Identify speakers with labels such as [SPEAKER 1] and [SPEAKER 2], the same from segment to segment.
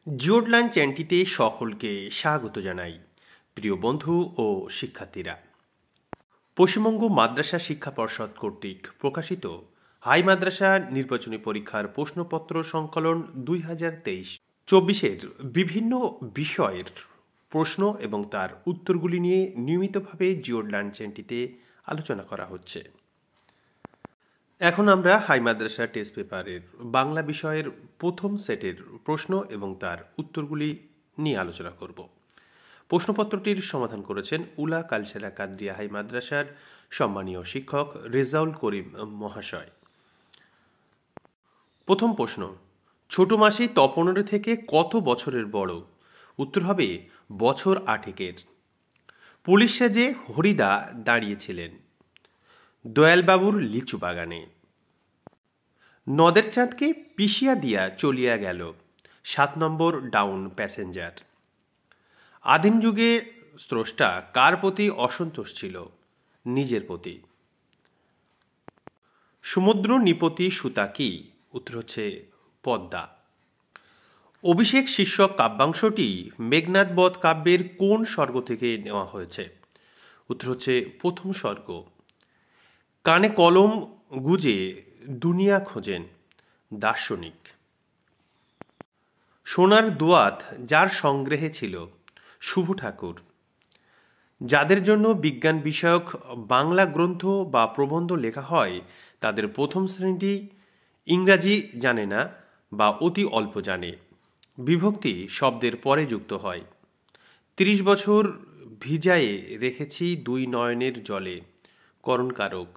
[SPEAKER 1] জিওড lunch চ্যানেলটিতে সকলকে স্বাগত জানাই। প্রিয় বন্ধু ও শিক্ষার্থীরা, পশ্চিমবঙ্গ মাদ্রাসা শিক্ষা পর্ষদ কর্তৃক প্রকাশিত হাই মাদ্রাসা নির্বাচনী পরীক্ষার প্রশ্নপত্র সংকলন 2023-24 বিভিন্ন বিষয়ের প্রশ্ন এবং তার উত্তরগুলি নিয়ে নিয়মিতভাবে জিওড লাঞ্চ চ্যানেলটিতে আলোচনা করা হচ্ছে। এখন আমরা হাই মাদ্রাসা টেস্ট পেপারের বাংলা বিষয়ের প্রথম সেটের প্রশ্ন এবং তার উত্তরগুলি নিয়ে আলোচনা করব। প্রশ্নপত্রটির সমাধান করেছেন উলা কালসেরা কাদরিয়া হাই মাদ্রাসার সম্মানীয় শিক্ষক রেজাউল করিম মহাশয়। প্রথম প্রশ্ন, ছোট মাসি তপনের থেকে কত বছরের বড়? উত্তর হবে বছর 8 পুলিশ সেজে হরিদা দাঁড়িয়েছিলেন দয়ালবাবুর লিচু বাগানে। নদের চাঁদকে পিষিয়া দিয়া চলিয়া গেল 7 নম্বর ডাউন প্যাসেঞ্জার। আদিম যুগে স্রষ্টা কার প্রতি অসন্তোষ ছিল? নিজের প্রতি। সমুদ্র নিপতি সুতা কি? উত্তর হচ্ছে পদ্মা। অভিষেক শীর্ষক কাব্যাংশটি মেঘনাদ বধ কাব্যের কোন স্বর্গ থেকে নেওয়া হয়েছে? উত্তর হচ্ছে প্রথম স্বর্গ। কানে কলম গুজে দুনিয়া খোঁজেন দার্শনিক। সোনার দোয়াত যার সংগ্রহে ছিল? শুভ ঠাকুর। যাদের জন্য বিজ্ঞান বিষয়ক বাংলা গ্রন্থ বা প্রবন্ধ লেখা হয় তাদের প্রথম শ্রেণীটি ইংরাজি জানে না বা অতি অল্প জানে। বিভক্তি শব্দের পরে যুক্ত হয়। 30 বছর ভিজায়ে রেখেছি 2 নয়নের জলে করণকারক।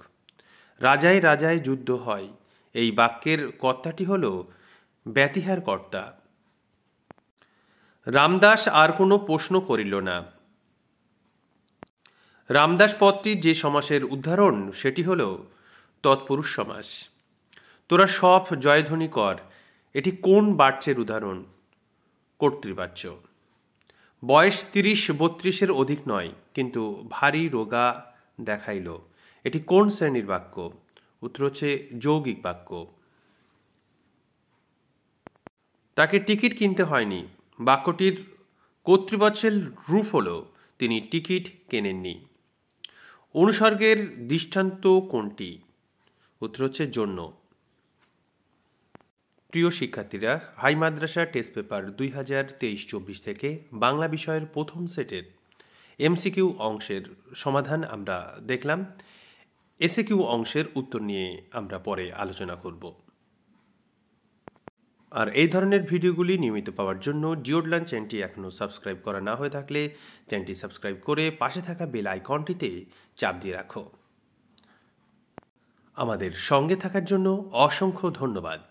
[SPEAKER 1] রাজায় রাজায় যুদ্ধ হয়, এই বাক্যের কর্তাটি হল ব্যতিহার কর্তা। রামদাস আর কোনো প্রশ্ন করিল না। রামদাস পদটির যে সমাসের উদাহরণ সেটি হল তৎপুরুষ সমাস। তোরা সব জয়ধ্বনি কর, এটি কোন বাচ্যের উদাহরণ? কর্তৃবাচ্য। বয়স 30-32 অধিক নয় কিন্তু ভারী রোগা দেখাইল, এটি কোন শ্রেণীর বাক্য? উত্তর হচ্ছে যৌগিক বাক্য। তাকে টিকিট কিনতে হয়নি, বাক্যটির কর্তৃবাচ্যের রূপ হল তিনি টিকিট কেনেননি। অনুসর্গের দৃষ্টান্ত কোনটি? উত্তর হচ্ছে জন্য। প্রিয় শিক্ষার্থীরা, হাই মাদ্রাসা টেস্ট পেপার 2023-24 থেকে বাংলা বিষয়ের প্রথম সেটের এমসিকিউ অংশের সমাধান আমরা দেখলাম। এসিকিউ অংশের উত্তর নিয়ে আমরা পরে আলোচনা করব। আর এই ধরনের ভিডিওগুলি নিয়মিত পাওয়ার জন্য জিওড লাঞ্চ চ্যানেলটি এখনও সাবস্ক্রাইব করা না হয়ে থাকলে চ্যানেলটি সাবস্ক্রাইব করে পাশে থাকা বেল আইকনটিতে চাপ দিয়ে রাখো। আমাদের সঙ্গে থাকার জন্য অসংখ্য ধন্যবাদ।